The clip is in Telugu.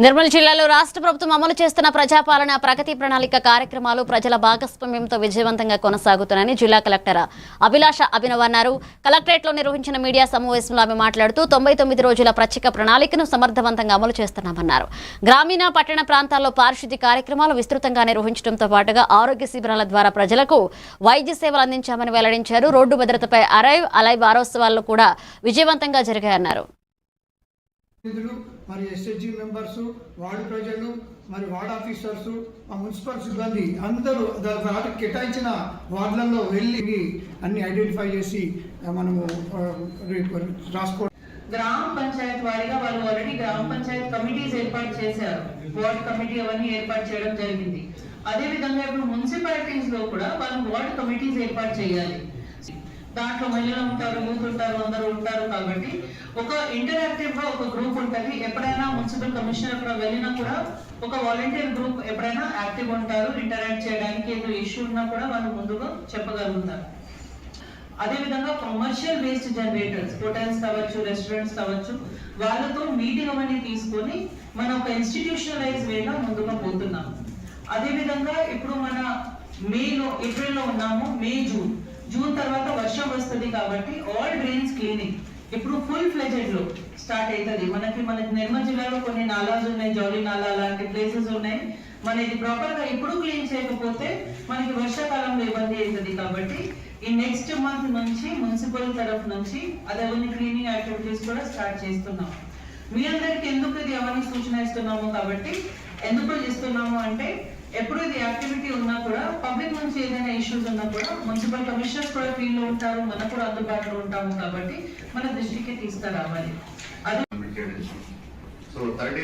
నిర్మల్ జిల్లాలో రాష్ట్ర ప్రభుత్వం అమలు చేస్తున్న ప్రజాపాలన ప్రగతి ప్రణాళిక కార్యక్రమాలు ప్రజల భాగస్వామ్యంతో విజయవంతంగా కొనసాగుతున్నాయని జిల్లా కలెక్టర్ అభిలాష అభినవ్ అన్నారు. కలెక్టరేట్లో నిర్వహించిన మీడియా సమావేశంలో ఆమె మాట్లాడుతూ 99 రోజుల ప్రత్యేక ప్రణాళికను సమర్థవంతంగా అమలు చేస్తున్నామన్నారు. గ్రామీణ పట్టణ ప్రాంతాల్లో పారిశుద్ధ్య కార్యక్రమాలు విస్తృతంగా నిర్వహించడంతో పాటుగా ఆరోగ్య శిబిరాల ద్వారా ప్రజలకు వైద్య సేవలు అందించామని వెల్లడించారు. రోడ్డు భద్రతపై అలైవ్ వారోత్సవాలు కూడా విజయవంతంగా జరిగాయన్నారు. మరి ఎస్హెచ్జి మెంబర్స్, వార్డు ప్రజలు, మరి వార్డ్ ఆఫీసర్స్, మున్సిపల్ సిబ్బంది అందరూ వాటికి కేటాయించిన వార్డులలో వెళ్ళి అన్ని ఐడెంటిఫై చేసి మనము రాసుకోవడం. గ్రామ పంచాయత్ వారిగా వాళ్ళు ఆల్రెడీ గ్రామ పంచాయత్ కమిటీస్ ఏర్పాటు చేశారు. వార్డ్ కమిటీ అవన్నీ ఏర్పాటు చేయడం జరిగింది. అదే విధంగా ఇప్పుడు మున్సిపాలిటీస్ లో కూడా వాళ్ళు వార్డ్ కమిటీస్ ఏర్పాటు చేయాలి. దాంట్లో మహిళలు ఉంటారు, యూత్ ఉంటారు, అందరూ ఉంటారు. కాబట్టి ఒక ఇంటరాక్టివ్ గా ఒక గ్రూప్ ఉంటుంది. ఎప్పుడైనా మున్సిపల్ కమిషనర్ కూడా వెళ్ళినా కూడా ఒక వాలంటీర్ గ్రూప్ ఎప్పుడైనా యాక్టివ్ ఉంటారు. ఇంటరాక్ట్ చేయడానికి ఏదో ఇష్యూ ఉన్నా కూడా వాళ్ళు ముందుగా చెప్పగలుగుతారు. అదే విధంగా కమర్షియల్ వేస్ట్ జనరేటర్స్, హోటల్స్ కావచ్చు, రెస్టారెంట్స్ కావచ్చు, వాళ్ళతో మీటింగ్ అవన్నీ తీసుకొని మనం ఒక ఇన్స్టిట్యూషనలైజ్ వేగా ముందుగా పోతున్నాం. అదే విధంగా ఇప్పుడు మన ఏప్రిల్లో ఉన్నాము. జూన్ తర్వాత వర్షం వస్తుంది కాబట్టి ఆల్ డ్రైన్స్ క్లీనింగ్ ఇప్పుడు ఫుల్ ఫ్లెజెడ్ లో స్టార్ట్ అవుతుంది. మనకి నిర్మల్ జిల్లాలో కొన్ని నాలాలు ఉన్నాయి, జౌలి నాలా లాంటి ప్లేసెస్ ఉన్నాయి. మన ఇది ప్రాపర్ గా ఇప్పుడు క్లీన్ చేయకపోతే మనకి వర్షాకాలంలో ఇబ్బంది అవుతుంది. కాబట్టి ఈ నెక్స్ట్ మంత్ నుంచి మున్సిపల్ తరఫు నుంచి అదవన్నీ క్లీనింగ్ యాక్టివిటీస్ కూడా స్టార్ట్ చేస్తున్నాం. మీ అందరికి ఎందుకు ఇది అవన్నీ సూచన ఇస్తున్నాము కాబట్టి ఎందుకు ఇస్తున్నాము అంటే ఎప్పుడు ఇది యాక్టివిటీ ఉన్నా కూడా పబ్లిక్ నుంచి ఏదైనా ఇష్యూస్ ఉన్నా కూడా మున్సిపల్ కమిషనర్స్ కూడా ఫీల్డ్ లో ఉంటారు, మనకు కూడా అందుబాటులో ఉంటాము. కాబట్టి మన దృష్టికి తీసుకురావాలి. అది